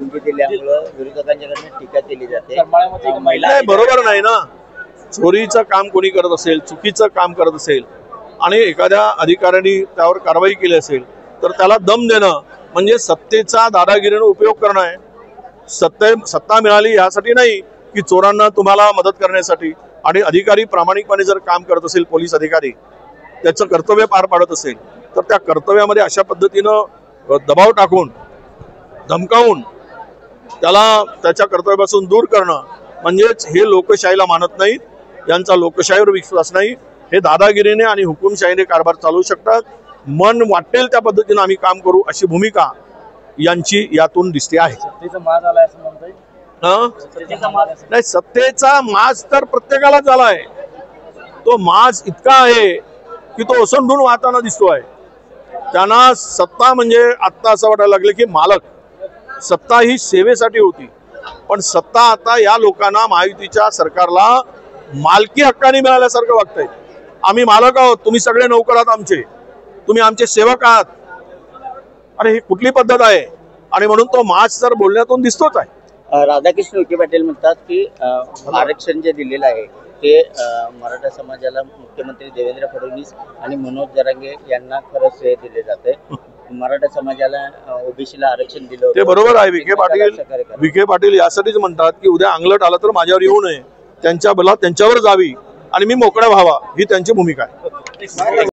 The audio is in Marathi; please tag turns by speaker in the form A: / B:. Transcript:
A: धमकी दिल्यामुळे विरोधकांच्याकडून टीका केली जाते। महिला
B: नाही, बरोबर नाही ना। चोरीचं काम कोणी करत असेल, चुकीचं काम करत असेल आणि एखाद्या अधिकाऱ्याने त्यावर कारवाई केली असेल तर त्याला दम देणं म्हणजे सत्तेचा दादागिरीने उपयोग करणं आहे। सत्ता मिळाली यासाठी नाही की चोरांना तुम्हाला मदत करण्यासाठी। आणि अधिकारी प्रामाणिकपणे जर काम करत असेल, पोलीस अधिकारी त्याचं कर्तव्य पार पाडत असेल तर त्या कर्तव्यामध्ये अशा पद्धतीनं दबाव टाकून धमकावून त्याला त्याच्या कर्तव्यापासून दूर करणं म्हणजेच हे लोकशाहीला मानत नाहीत, यांचा लोकशाहीवर विश्वास नाही। हे दादागिरीने आणि हुकुमशाहीने कारभार चालवू शकतात। मन वाटेल त्या पद्धतीने आम्ही काम करू अशी भूमिका यांची यातून दिसते आहे। नाही, सत्तेचा माज तर प्रत्येकाला झालाय। तो माज इतका आहे की तो ओसंडून वाहताना दिसतोय। त्यांना सत्ता म्हणजे आता असं वाटायला लागलं की मालक सत्ता ही सेवेसाठी होती, पण सत्ता आता या लोकांना महायुतीच्या सरकारला मालकी हक्काने मिळाल्यासारखं वागतंय। आम्ही मालक आहोत, तुम्ही सगळे नौकर आहात आमचे, तुम्ही आमचे सेवक आहात। अरे ही कुठली पद्धत आहे? आणि म्हणून तो माज तर बोलण्यातून दिसतोच आहे।
A: राधाकृष्ण विखे पाटील म्हणतात की आरक्षण जे दिलेलं आहे ते मराठा समाजाला मुख्यमंत्री देवेंद्र फडणवीस आणि मनोज जरांगे यांना खरं श्रेय दिले जाते। मराठा समाजाला ओबीसीला आरक्षण दिलं
B: ते बरोबर आहे। विखे पाटील यासाठीच म्हणतात की उद्या अंगलट आला तर माझ्यावर येऊ नये, त्यांच्या बलात त्यांच्यावर जावी आणि मी मोकळा व्हावा, ही त्यांची भूमिका आहे।